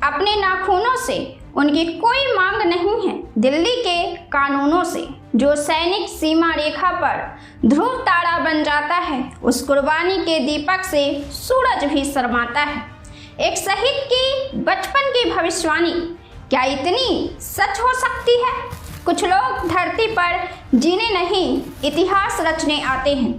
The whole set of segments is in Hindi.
अपने नाखूनों से उनकी कोई मांग नहीं है। दिल्ली के कानूनों से जो सैनिक सीमा रेखा पर ध्रुव तारा बन जाता है, उस कुर्बानी के दीपक से सूरज भी शर्माता है। एक शहीद की बचपन की भविष्यवाणी क्या इतनी सच हो सकती है? कुछ लोग धरती पर जीने नहीं, इतिहास रचने आते हैं।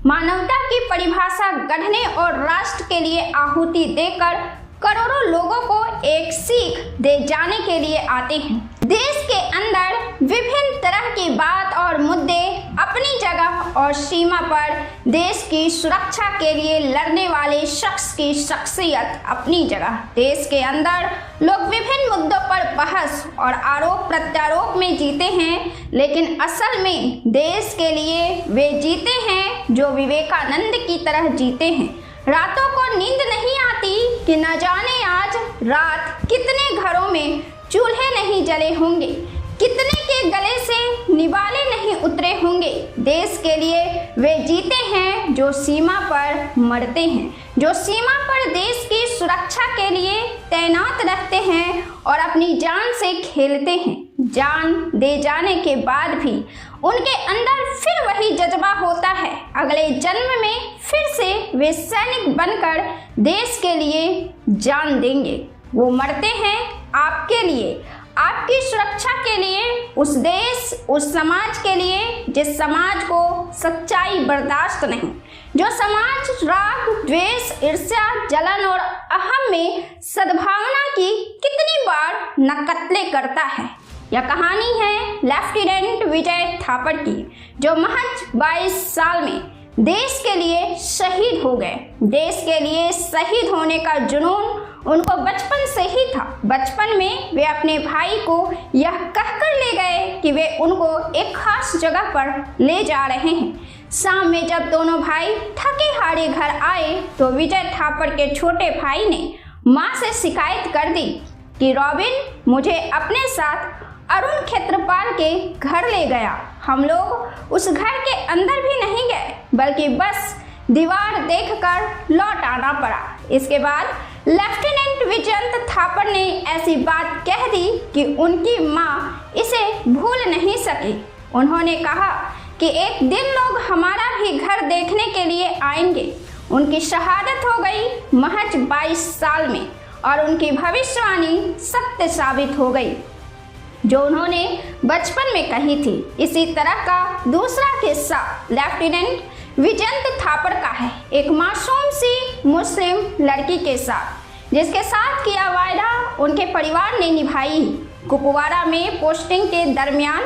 मानवता की परिभाषा गढ़ने और राष्ट्र के लिए आहुति देकर करोड़ों लोगों को एक सीख दे जाने के लिए आते हैं। देश के अंदर विभिन्न तरह की बात और मुद्दे अपनी जगह और सीमा पर देश की सुरक्षा के लिए लड़ने वाले शख्स की शख्सियत अपनी जगह। देश के अंदर लोग विभिन्न मुद्दों पर बहस और आरोप प्रत्यारोप में जीते हैं, लेकिन असल में देश के लिए वे जीते हैं जो विवेकानंद की तरह जीते हैं। रातों को नींद नहीं आती कि न जाने आज रात कितने घरों में चूल्हे नहीं जले होंगे, कितने के गले से निवाले नहीं उतरे होंगे। देश के लिए वे जीते हैं जो सीमा पर मरते हैं, जो सीमा पर देश की सुरक्षा के लिए तैनात रहते हैं और अपनी जान से खेलते हैं। जान दे जाने के बाद भी उनके अंदर फिर वही जज्बा होता है। अगले जन्म में फिर से वे सैनिक बनकर देश के लिए जान देंगे। वो मरते हैं आपके लिए, आपकी सुरक्षा के लिए, उस देश, उस समाज के लिए जिस समाज को सच्चाई बर्दाश्त नहीं, जो समाज राग, द्वेष, ईर्ष्या, जलन और अहम में सद्भावना की कितनी बार नकतले करता है। यह कहानी है लेफ्टिनेंट विजय थापड़ की, जो महज 22 साल में देश के लिए शहीद हो गए। देश के लिए शहीद होने का जुनून उनको बचपन से ही था। बचपन में वे अपने भाई को यह कहकर ले गए कि वे उनको एक खास जगह पर ले जा रहे हैं। शाम में जब दोनों भाई थके हारे घर आए तो विजय थापड़ के छोटे भाई ने माँ से शिकायत कर दी कि रॉबिन मुझे अपने साथ अरुण क्षेत्रपाल के घर ले गया। हम लोग उस घर के अंदर भी नहीं गए, बल्कि बस दीवार देखकर लौट आना पड़ा। इसके बाद लेफ्टिनेंट विजय थापड़ ने ऐसी बात कह दी कि उनकी माँ इसे भूल नहीं सकी। उन्होंने कहा कि एक दिन लोग हमारा भी घर देखने के लिए आएंगे। उनकी शहादत हो गई महज 22 साल में और उनकी भविष्यवाणी सत्य साबित हो गई जो उन्होंने बचपन में कही थी। इसी तरह का दूसरा किस्सा लेफ्टिनेंट विजय थापड़ का है, एक मासूम सी मुस्लिम लड़की के साथ, जिसके साथ किया वायदा उनके परिवार ने निभाई। कुपवाड़ा में पोस्टिंग के दरमियान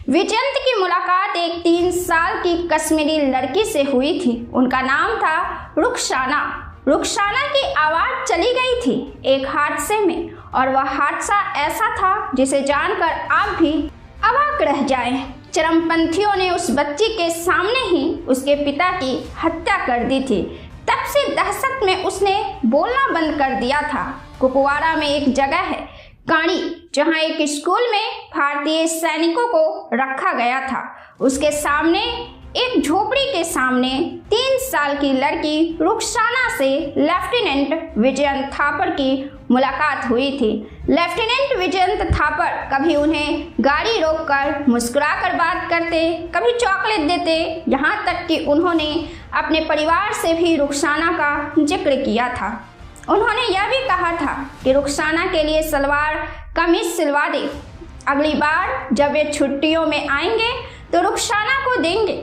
विजय की मुलाकात एक 3 साल की कश्मीरी लड़की से हुई थी। उनका नाम था रुखसाना। रुखसाना की आवाज़ चली गई थी एक हादसे में, और वह हादसा ऐसा था जिसे जानकर आप भी अवाक रह जाएं। चरमपंथियों ने उस बच्ची के सामने ही उसके पिता की हत्या कर दी थी। तब से दहशत में उसने बोलना बंद कर दिया था। कुपवाड़ा में एक जगह है काणी, जहां एक स्कूल में भारतीय सैनिकों को रखा गया था। उसके सामने एक झोपड़ी के सामने 3 साल की लड़की रुखसाना से लेफ्टिनेंट विजय थापड़ की मुलाकात हुई थी। लेफ्टिनेंट विजय थापड़ कभी उन्हें गाड़ी रोककर मुस्कुराकर बात करते, कभी चॉकलेट देते, यहाँ तक कि उन्होंने अपने परिवार से भी रुखसाना का जिक्र किया था। उन्होंने यह भी कहा था कि रुखसाना के लिए सलवार कमीज सिलवा दे। अगली बार जब वे छुट्टियों में आएंगे तो रुखसाना को देंगे।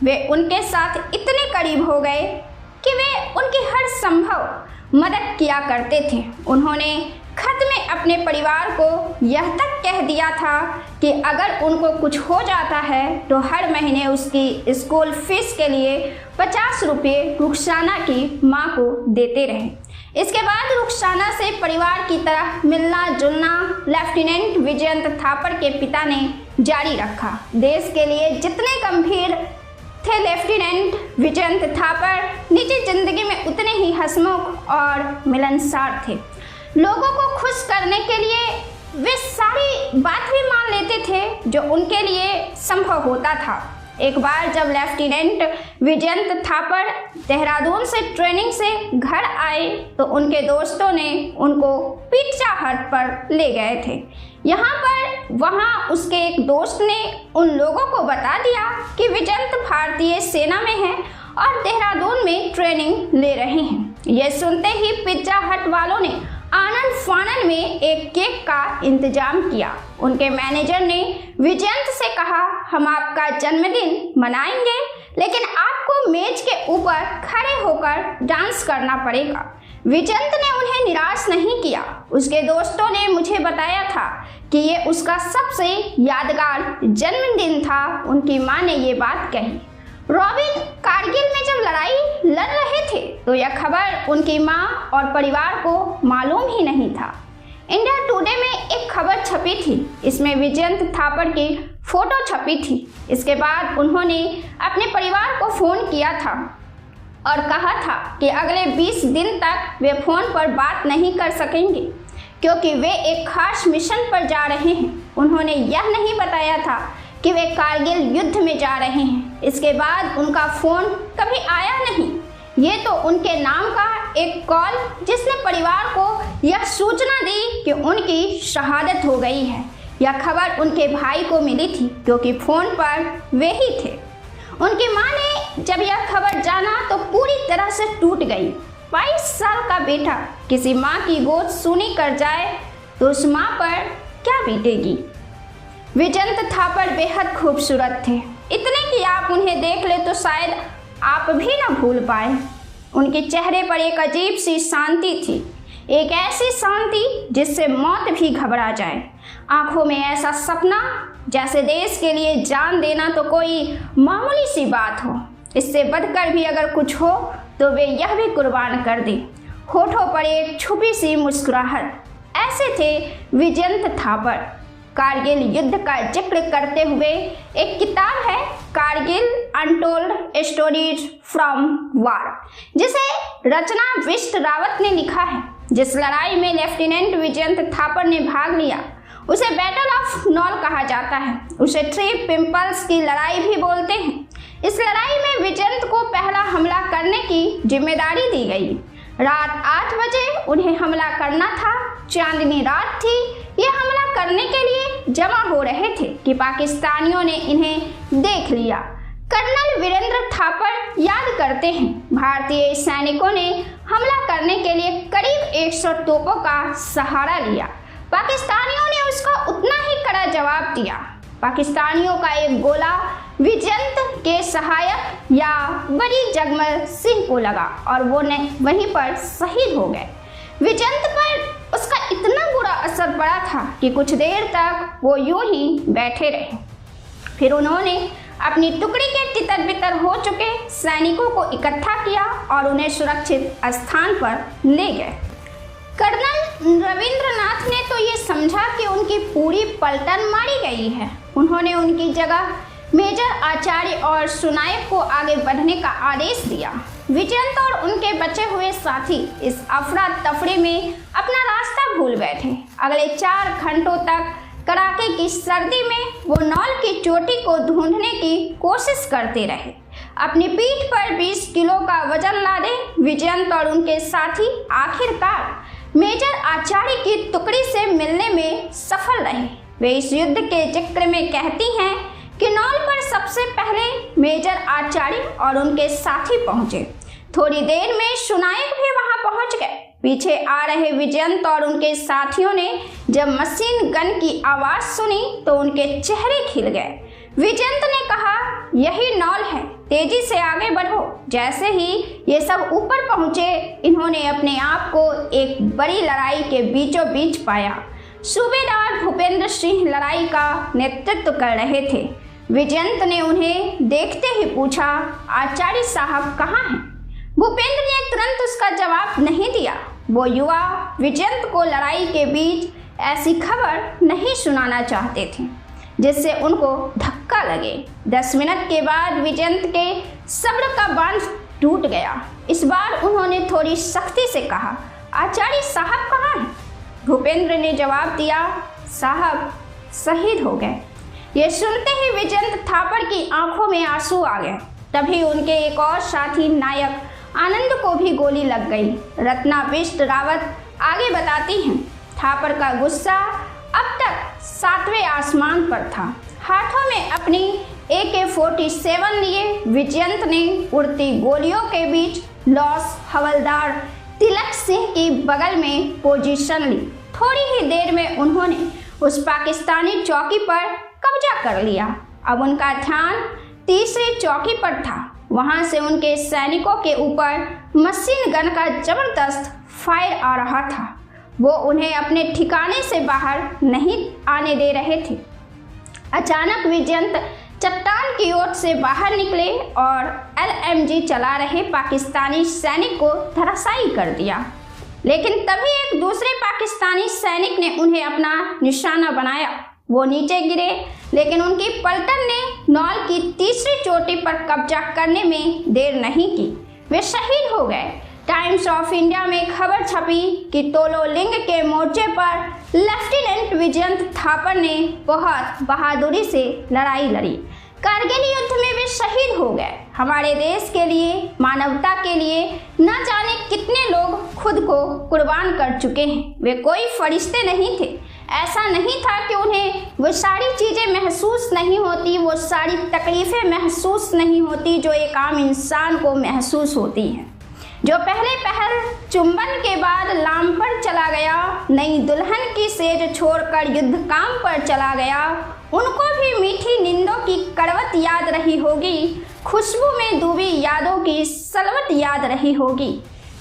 वे उनके साथ इतने करीब हो गए कि वे उनकी हर संभव मदद किया करते थे। उन्होंने खत में अपने परिवार को यह तक कह दिया था कि अगर उनको कुछ हो जाता है तो हर महीने उसकी स्कूल फीस के लिए 50 रुपये रुखसाना की माँ को देते रहे। इसके बाद रुखसाना से परिवार की तरह मिलना जुलना लेफ्टिनेंट विजय थापड़ के पिता ने जारी रखा। देश के लिए जितने गंभीर थे लेफ्टिनेंट विजय थापड़, निजी जिंदगी में उतने ही हंसमुख और मिलनसार थे। लोगों को खुश करने के लिए वे सारी बात भी मान लेते थे जो उनके लिए संभव होता था। एक बार जब लेफ्टिनेंट विजयंत थापर देहरादून से ट्रेनिंग से घर आए तो उनके दोस्तों ने उनको पिज्जा हट पर ले गए थे। वहाँ उसके एक दोस्त ने उन लोगों को बता दिया कि विजयंत भारतीय सेना में है और देहरादून में ट्रेनिंग ले रहे हैं। यह सुनते ही पिज्जा हट वालों ने आनंद फानन में एक केक का इंतजाम किया। उनके मैनेजर ने विजयंत से कहा, हम आपका जन्मदिन मनाएंगे, लेकिन आपको मेज के ऊपर खड़े होकर डांस करना पड़ेगा। विजयंत ने उन्हें निराश नहीं किया। उसके दोस्तों ने मुझे बताया था कि ये उसका सबसे यादगार जन्मदिन था। उनकी मां ने ये बात कही। रॉबिन कारगिल में जब लड़ाई लड़ रहे थे तो यह खबर उनकी मां और परिवार को मालूम ही नहीं था। इंडिया टुडे में एक खबर छपी थी। इसमें विजयंत थापर की फोटो छपी थी। इसके बाद उन्होंने अपने परिवार को फोन किया था और कहा था कि अगले 20 दिन तक वे फोन पर बात नहीं कर सकेंगे क्योंकि वे एक खास मिशन पर जा रहे हैं। उन्होंने यह नहीं बताया था कि वे कारगिल युद्ध में जा रहे हैं। इसके बाद उनका फोन कभी आया नहीं। ये तो उनके नाम का एक कॉल जिसने परिवार को यह सूचना दी कि उनकी शहादत हो गई है। यह खबर उनके भाई को मिली थी क्योंकि फोन पर वे ही थे। उनकी मां ने जब यह खबर जाना तो पूरी तरह से टूट गई। 22 साल का बेटा किसी मां की गोद सूनी कर जाए तो उस मां पर क्या बीतेगी। विजयंत थापर बेहद खूबसूरत थे, इतने कि आप उन्हें देख ले तो शायद आप भी न भूल पाए। उनके चेहरे पर एक अजीब सी शांति थी, एक ऐसी शांति जिससे मौत भी घबरा जाए। आंखों में ऐसा सपना जैसे देश के लिए जान देना तो कोई मामूली सी बात हो। इससे बढ़कर भी अगर कुछ हो तो वे यह भी कुर्बान कर दे। होठों पर एक छुपी सी मुस्कुराहट। ऐसे थे विजयंत थापर। कारगिल युद्ध का जिक्र करते हुए एक किताब है, कारगिल अनटोल्ड स्टोरीज फ्रॉम वार, जिसे रचना विष्ट रावत ने लिखा है। जिस लड़ाई में लेफ्टिनेंट विजयंत थापर ने भाग लिया उसे बैटल ऑफ नॉल कहा जाता है। उसे थ्री पिंपल्स की लड़ाई भी बोलते हैं। इस लड़ाई में विजयंत को पहला हमला करने की जिम्मेदारी दी गई। रात 8 बजे उन्हें हमला करना था। चांदनी रात थी। ये हमला करने के लिए जमा हो रहे थे कि पाकिस्तानियों ने इन्हें देख लिया। कर्नल वीरेंद्र थापर याद करते हैं, भारतीय सैनिकों ने हमला करने के लिए करीब 100 तोपों का सहारा लिया। पाकिस्तानियों ने उसका उतना ही कड़ा जवाब दिया। पाकिस्तानियों का एक गोला विजयंत के सहायक या बड़ी जगमल सिंह को लगा और वो वहीं पर शहीद हो गए। विजयंत पर उसका इतना बुरा असर पड़ा था कि कुछ देर तक वो यूं ही बैठे रहे। फिर उन्होंने अपनी टुकड़ी के तितर बितर हो चुके सैनिकों को इकट्ठा किया और उन्हें सुरक्षित स्थान पर ले गए। कर्नल रविंद्रनाथ ने तो ये समझा कि उनकी पूरी पलटन मारी गई है। उन्होंने उनकी जगह मेजर आचार्य और सुनायक को आगे बढ़ने का आदेश दिया। विजयंत और उनके बचे हुए साथी इस अफरा तफरी में अपना रास्ता भूल गए थे। अगले 4 घंटों तक कड़ाके की सर्दी में वो नॉल की चोटी को ढूंढने की कोशिश करते रहे। अपनी पीठ पर 20 किलो का वजन लादे विजयंत और उनके साथी आखिरकार मेजर आचार्य की टुकड़ी से मिलने में सफल रहे। वे इस युद्ध के जिक्र में कहती हैं कि नॉल पर सबसे पहले मेजर आचार्य और उनके साथी पहुंचे। थोड़ी देर में सुनायक भी वहां पहुंच गए। पीछे आ रहे विजयंत और उनके साथियों ने जब मशीन गन की आवाज सुनी तो उनके चेहरे खिल गए। विजयंत ने कहा, यही नॉल है, तेजी से आगे बढ़ो। जैसे ही ये सब ऊपर पहुंचे इन्होंने अपने आप को एक बड़ी लड़ाई के बीचों बीच पाया। सूबेदार भूपेंद्र सिंह लड़ाई का नेतृत्व कर रहे थे। विजयंत ने उन्हें देखते ही पूछा, आचार्य साहब कहाँ हैं? भूपेंद्र ने तुरंत उसका जवाब नहीं दिया। वो युवा विजयंत को लड़ाई के बीच ऐसी खबर नहीं सुनाना चाहते थे जिससे उनको धक्का लगे। 10 मिनट के बाद विजयंत के सब्र का बांध टूट गया। इस बार उन्होंने थोड़ी सख्ती से कहा, आचार्य साहब कहाँ हैं? भूपेंद्र ने जवाब दिया, साहब शहीद हो गए। ये सुनते ही विजयंत थापड़ की आंखों में आंसू आ गए। तभी उनके एक और साथी नायक आनंद को भी गोली लग गई। रत्ना बिष्ट रावत आगे बताती हैं, थापड़ का गुस्सा अब तक 7वें आसमान पर था। हाथों में अपनी AK-47 लिए विजयंत ने उड़ती गोलियों के बीच लॉस हवलदार तिलक सिंह की बगल में पोजीशन ली। थोड़ी ही देर में उन्होंने उस पाकिस्तानी चौकी पर कब्जा कर लिया। अब उनका ध्यान तीसरी चौकी पर था। वहां से उनके सैनिकों के ऊपर मशीन गन का जबरदस्त फायर आ रहा था। वो उन्हें अपने ठिकाने से बाहर नहीं आने दे रहे थे। अचानक विजयंत चट्टान की ओर से बाहर निकले और LMG चला रहे पाकिस्तानी सैनिक को धराशायी कर दिया। लेकिन तभी एक दूसरे पाकिस्तानी सैनिक ने उन्हें अपना निशाना बनाया। वो नीचे गिरे, लेकिन उनकी पलटन ने नौल की तीसरी चोटी पर कब्जा करने में देर नहीं की। वे शहीद हो गए। टाइम्स ऑफ इंडिया में खबर छपी कि तोलोलिंग के मोर्चे पर लेफ्टिनेंट विजयंत थापड़ ने बहुत बहादुरी से लड़ाई लड़ी। कारगिल युद्ध में वे शहीद हो गए। हमारे देश के लिए, मानवता के लिए न जाने कितने लोग खुद को कुर्बान कर चुके हैं। वे कोई फरिश्ते नहीं थे। ऐसा नहीं था कि उन्हें वो सारी चीज़ें महसूस नहीं होती, वो सारी तकलीफ़ें महसूस नहीं होती जो एक आम इंसान को महसूस होती हैं। जो पहले पहल चुंबन के बाद लाम पर चला गया, नई दुल्हन की सेज छोड़कर युद्ध काम पर चला गया, उनको भी मीठी नींदों की कड़वत याद रही होगी, खुशबू में डूबी यादों की सलवत याद रही होगी।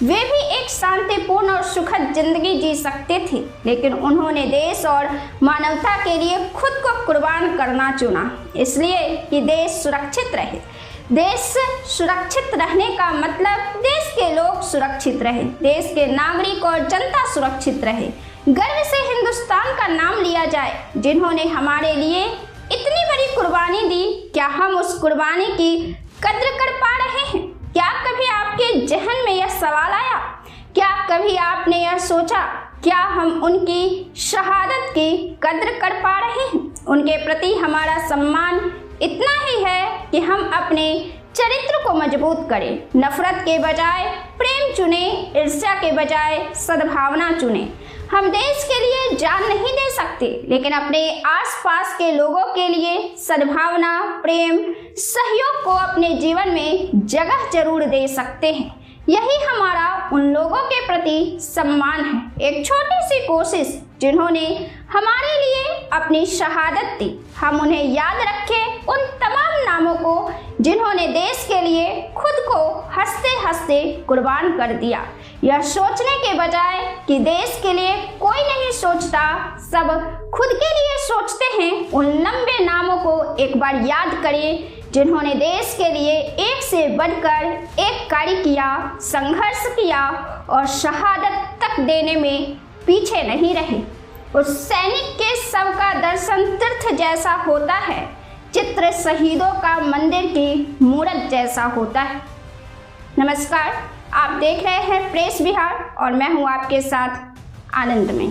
वे भी एक शांतिपूर्ण और सुखद जिंदगी जी सकते थे, लेकिन उन्होंने देश और मानवता के लिए खुद को कुर्बान करना चुना, इसलिए कि देश सुरक्षित रहे। देश सुरक्षित रहने का मतलब देश के लोग सुरक्षित रहे, देश के नागरिक और जनता सुरक्षित रहे। गर्व से हिंदुस्तान का नाम लिया जाए। जिन्होंने हमारे लिए इतनी बड़ी कुर्बानी दी, क्या हम उस कुर्बानी की कद्र कर पा रहे हैं? क्या कभी आपके जहन में यह सवाल आया? क्या कभी आपने यह सोचा, क्या हम उनकी शहादत की कद्र कर पा रहे हैं? उनके प्रति हमारा सम्मान इतना ही है कि हम अपने चरित्र को मजबूत करें। नफरत के बजाय प्रेम चुने, ईर्ष्या के बजाय सद्भावना चुने। हम देश के लिए जान नहीं दे सकते, लेकिन अपने आसपास के लोगों के लिए सद्भावना, प्रेम, सहयोग को अपने जीवन में जगह जरूर दे सकते हैं। यही हमारा उन लोगों के प्रति सम्मान है। एक छोटी सी कोशिश जिन्होंने हमारे लिए अपनी शहादत दी। हम उन्हें याद रखें, उन तमाम नामों को जिन्होंने देश के लिए खुद को हंसते हंसते कुर्बान कर दिया। यह सोचने के बजाय कि देश के लिए कोई नहीं सोचता, सब खुद के लिए सोचते हैं, उन लंबे नामों को एक बार याद करें जिन्होंने देश के लिए एक से बढ़कर एक कार्य किया, संघर्ष किया और शहादत तक देने में पीछे नहीं रहे। उस सैनिक के शव का दर्शन तीर्थ जैसा होता है, चित्र शहीदों का मंदिर की मूरत जैसा होता है। नमस्कार, आप देख रहे हैं प्रेस बिहार और मैं हूं आपके साथ आनंद में।